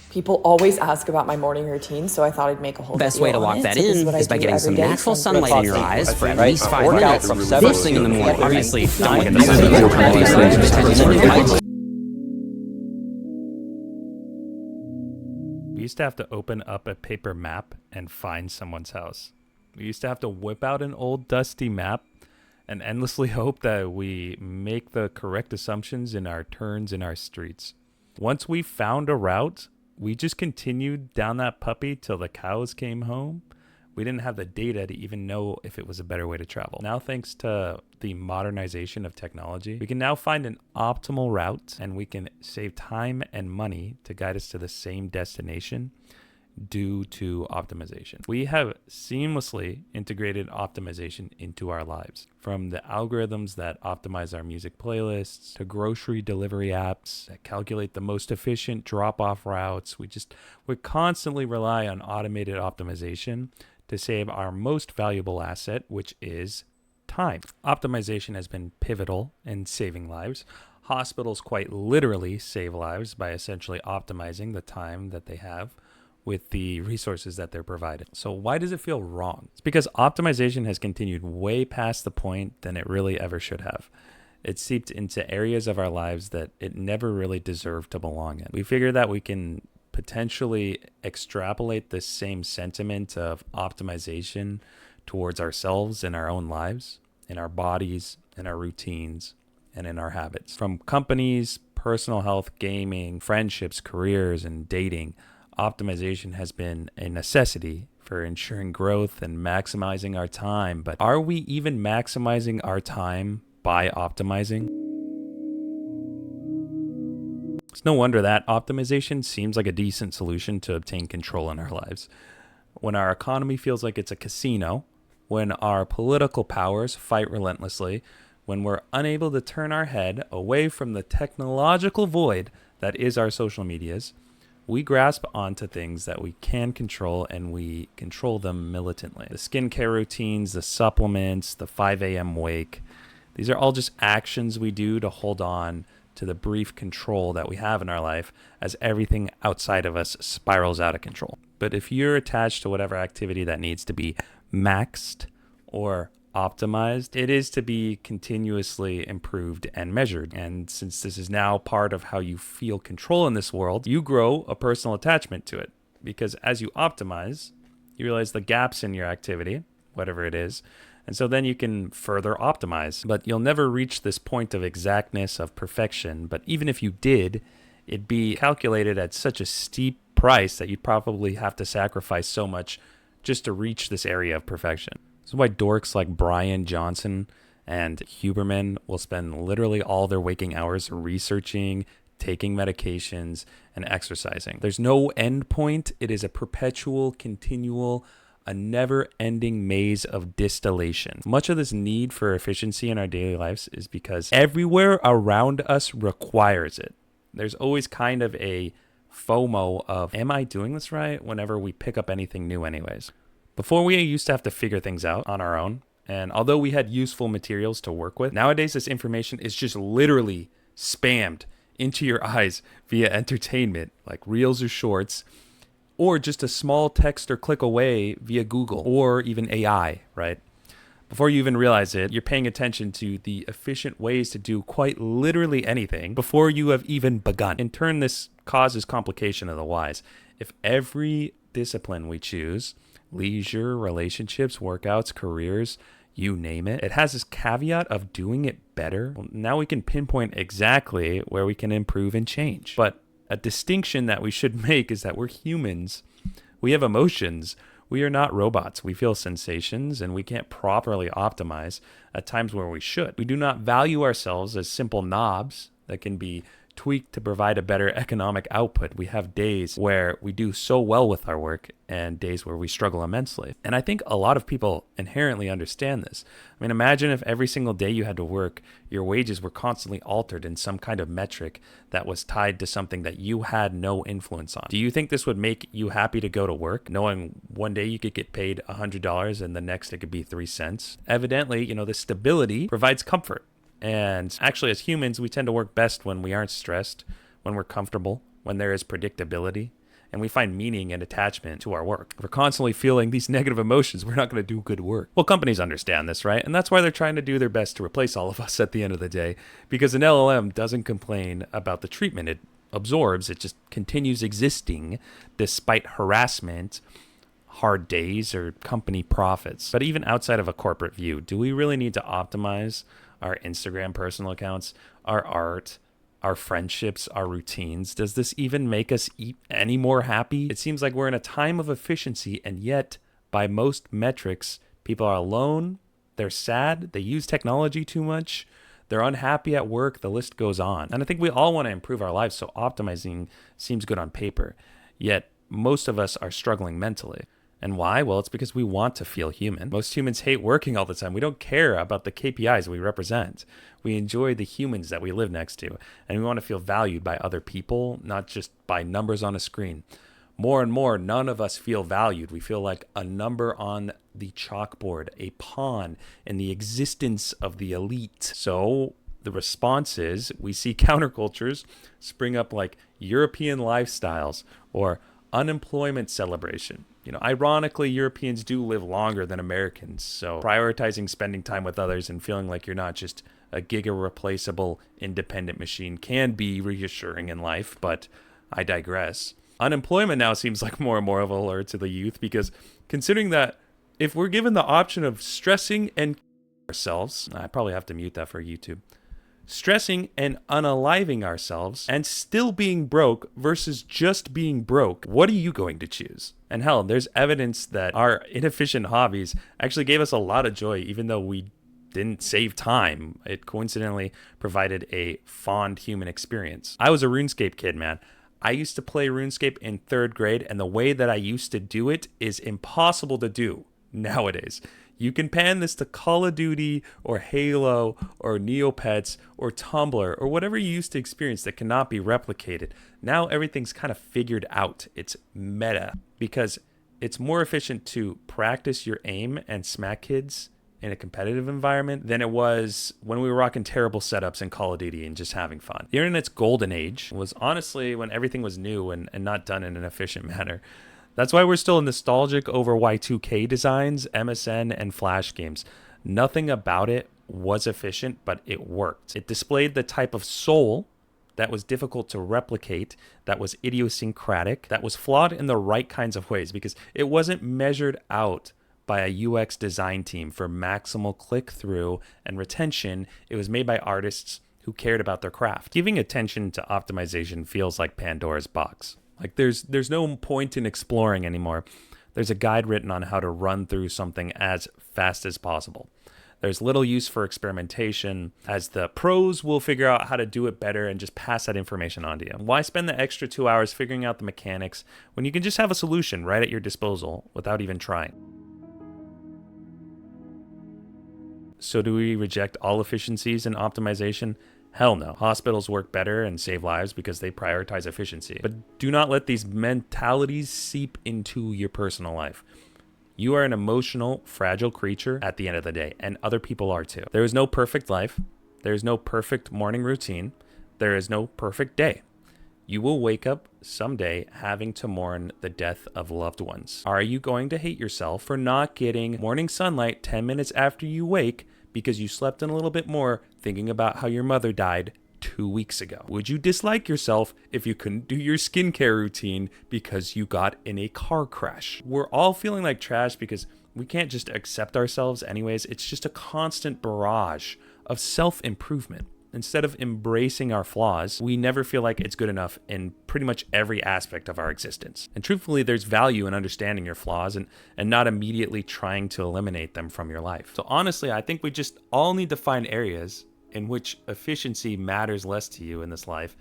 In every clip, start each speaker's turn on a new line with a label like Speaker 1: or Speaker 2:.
Speaker 1: People always ask about my morning routine, so I thought I'd make a whole
Speaker 2: Best
Speaker 1: video
Speaker 2: way to
Speaker 1: on
Speaker 2: walk
Speaker 1: it.
Speaker 2: that
Speaker 1: So this
Speaker 2: in
Speaker 1: what I
Speaker 2: is by
Speaker 1: do
Speaker 2: getting
Speaker 1: every
Speaker 2: some
Speaker 1: day
Speaker 2: natural
Speaker 1: from
Speaker 2: sunlight in your
Speaker 1: 3
Speaker 2: eyes for at
Speaker 3: Right?
Speaker 2: least 5
Speaker 3: Workout
Speaker 2: minutes.
Speaker 3: from 7
Speaker 2: First thing in the
Speaker 3: to
Speaker 2: morning,
Speaker 3: 8.
Speaker 2: obviously, don't get
Speaker 4: We used to have to open up a paper map and find someone's house. We used to have to whip out an old dusty map and endlessly hope that we make the correct assumptions in our turns in our streets. Once we found a route, we just continued down that puppy till the cows came home. We didn't have the data to even know if it was a better way to travel. Now, thanks to the modernization of technology, we can now find an optimal route and we can save time and money to guide us to the same destination due to optimization. We have seamlessly integrated optimization into our lives. From the algorithms that optimize our music playlists to grocery delivery apps that calculate the most efficient drop-off routes, we constantly rely on automated optimization to save our most valuable asset, which is time. Optimization has been pivotal in saving lives. Hospitals quite literally save lives by essentially optimizing the time that they have with the resources that they're provided. So why does it feel wrong? It's because optimization has continued way past the point than it really ever should have. It seeped into areas of our lives that it never really deserved to belong in. We figure that we can potentially extrapolate this same sentiment of optimization towards ourselves in our own lives, in our bodies, in our routines, and in our habits. From companies, personal health, gaming, friendships, careers, and dating, optimization has been a necessity for ensuring growth and maximizing our time. But are we even maximizing our time by optimizing? It's no wonder that optimization seems like a decent solution to obtain control in our lives. When our economy feels like it's a casino, when our political powers fight relentlessly, when we're unable to turn our head away from the technological void that is our social medias, we grasp onto things that we can control and we control them militantly. The skincare routines, the supplements, the 5 a.m. wake, these are all just actions we do to hold on to the brief control that we have in our life as everything outside of us spirals out of control. But if you're attached to whatever activity that needs to be maxed or optimized, it is to be continuously improved and measured. And since this is now part of how you feel control in this world, you grow a personal attachment to it. Because as you optimize, you realize the gaps in your activity, whatever it is, and so then you can further optimize. But you'll never reach this point of exactness, of perfection. But even if you did, it'd be calculated at such a steep price that you'd probably have to sacrifice so much just to reach this area of perfection. This is why dorks like Brian Johnson and Huberman will spend literally all their waking hours researching, taking medications, and exercising. There's no end point. It is a perpetual, continual, a never-ending maze of distillation. Much of this need for efficiency in our daily lives is because everywhere around us requires it. There's always kind of a FOMO of, am I doing this right? Whenever we pick up anything new anyways. Before, we used to have to figure things out on our own. And although we had useful materials to work with, nowadays this information is just literally spammed into your eyes via entertainment, like reels or shorts, or just a small text or click away via Google or even AI, right? Before you even realize it, you're paying attention to the efficient ways to do quite literally anything before you have even begun. In turn, this causes complication otherwise. If every discipline we choose, leisure, relationships, workouts, careers, you name it, it has this caveat of doing it better. Well, now we can pinpoint exactly where we can improve and change. But a distinction that we should make is that we're humans. We have emotions. We are not robots. We feel sensations and we can't properly optimize at times where we should. We do not value ourselves as simple knobs that can be tweaked to provide a better economic output. We have days where we do so well with our work and days where we struggle immensely. And I think a lot of people inherently understand this. I mean, imagine if every single day you had to work, your wages were constantly altered in some kind of metric that was tied to something that you had no influence on. Do you think this would make you happy to go to work, knowing one day you could get paid $100 and the next it could be 3 cents? Evidently, this stability provides comfort. And actually, as humans, we tend to work best when we aren't stressed, when we're comfortable, when there is predictability. and we find meaning and attachment to our work. If we're constantly feeling these negative emotions, we're not going to do good work. Well, companies understand this, right? And that's why they're trying to do their best to replace all of us at the end of the day, because an LLM doesn't complain about the treatment it absorbs. It just continues existing despite harassment, hard days, or company profits. But even outside of a corporate view, do we really need to optimize our Instagram personal accounts, our art, our friendships, our routines? Does this even make us any more happy? It seems like we're in a time of efficiency, and yet, by most metrics, people are alone, they're sad, they use technology too much, they're unhappy at work, the list goes on. And I think we all want to improve our lives, so optimizing seems good on paper. Yet, most of us are struggling mentally. And why? Well, it's because we want to feel human. Most humans hate working all the time. We don't care about the KPIs we represent. We enjoy the humans that we live next to. And we want to feel valued by other people, not just by numbers on a screen. More and more, none of us feel valued. We feel like a number on the chalkboard, a pawn in the existence of the elite. So the response is we see countercultures spring up like European lifestyles or unemployment celebration. Ironically, Europeans do live longer than Americans, so prioritizing spending time with others and feeling like you're not just a giga-replaceable independent machine can be reassuring in life, but I digress. Unemployment now seems like more and more of a lure to the youth, because considering that if we're given the option of stressing and ourselves, I probably have to mute that for YouTube, stressing and unaliving ourselves and still being broke versus just being broke, what are you going to choose? And hell, there's evidence that our inefficient hobbies actually gave us a lot of joy, even though we didn't save time. It coincidentally provided a fond human experience. I was a RuneScape kid, man. I used to play RuneScape in 3rd grade, and the way that I used to do it is impossible to do nowadays. You can pan this to Call of Duty or Halo or Neopets or Tumblr or whatever you used to experience that cannot be replicated. Now everything's kind of figured out. It's meta because it's more efficient to practice your aim and smack kids in a competitive environment than it was when we were rocking terrible setups in Call of Duty and just having fun. The internet's golden age was honestly when everything was new and not done in an efficient manner. That's why we're still nostalgic over Y2K designs, MSN, and Flash games. Nothing about it was efficient, but it worked. It displayed the type of soul that was difficult to replicate, that was idiosyncratic, that was flawed in the right kinds of ways, because it wasn't measured out by a UX design team for maximal click-through and retention. It was made by artists who cared about their craft. Giving attention to optimization feels like Pandora's box. Like there's no point in exploring anymore. There's a guide written on how to run through something as fast as possible. There's little use for experimentation, as the pros will figure out how to do it better and just pass that information on to you. Why spend the extra 2 hours figuring out the mechanics when you can just have a solution right at your disposal without even trying? So do we reject all efficiencies and optimization? Hell no. Hospitals work better and save lives because they prioritize efficiency. But do not let these mentalities seep into your personal life. You are an emotional, fragile creature at the end of the day, and other people are too. There is no perfect life. There is no perfect morning routine. There is no perfect day. You will wake up someday having to mourn the death of loved ones. Are you going to hate yourself for not getting morning sunlight 10 minutes after you wake because you slept in a little bit more thinking about how your mother died 2 weeks ago? Would you dislike yourself if you couldn't do your skincare routine because you got in a car crash? We're all feeling like trash because we can't just accept ourselves anyways. It's just a constant barrage of self-improvement. Instead of embracing our flaws, we never feel like it's good enough in pretty much every aspect of our existence. And truthfully, there's value in understanding your flaws and not immediately trying to eliminate them from your life. So honestly, I think we just all need to find areas in which efficiency matters less to you in this life,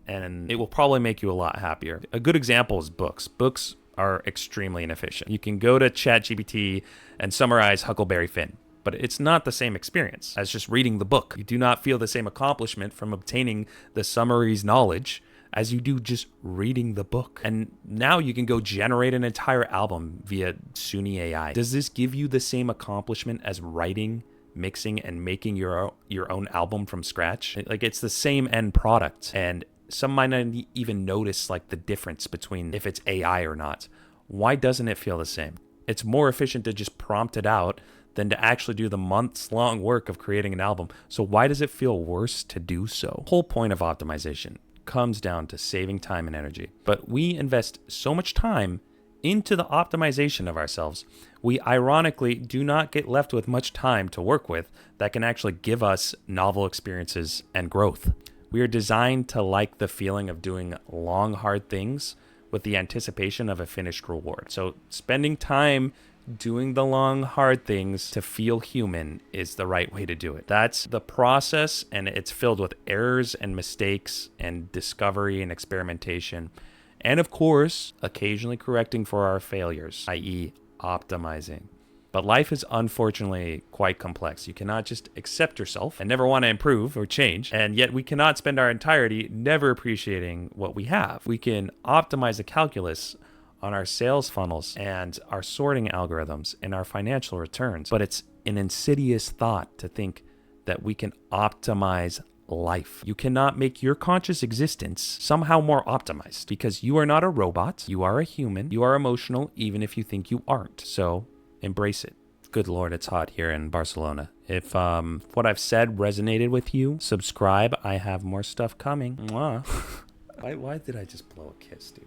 Speaker 4: and it will probably make you a lot happier. A good example is books. Books are extremely inefficient. You can go to ChatGPT and summarize Huckleberry Finn, but it's not the same experience as just reading the book. You do not feel the same accomplishment from obtaining the summary's knowledge as you do just reading the book. And now you can go generate an entire album via Suni AI. Does this give you the same accomplishment as writing, mixing, and making your own album from scratch? Like, it's the same end product. And some might not even notice like the difference between if it's AI or not. Why doesn't it feel the same? It's more efficient to just prompt it out than to actually do the months-long work of creating an album. So why does it feel worse to do so? The whole point of optimization comes down to saving time and energy. But we invest so much time into the optimization of ourselves, we ironically do not get left with much time to work with that can actually give us novel experiences and growth. We are designed to like the feeling of doing long, hard things with the anticipation of a finished reward. So spending time doing the long, hard things to feel human is the right way to do it. That's the process, and it's filled with errors and mistakes and discovery and experimentation. And of course, occasionally correcting for our failures, i.e. optimizing. But life is unfortunately quite complex. You cannot just accept yourself and never want to improve or change. And yet we cannot spend our entirety never appreciating what we have. We can optimize the calculus on our sales funnels and our sorting algorithms and our financial returns. But it's an insidious thought to think that we can optimize life. You cannot make your conscious existence somehow more optimized because you are not a robot. You are a human. You are emotional, even if you think you aren't. So embrace it. Good Lord, it's hot here in Barcelona. If what I've said resonated with you, subscribe. I have more stuff coming. Mwah. Why did I just blow a kiss, dude?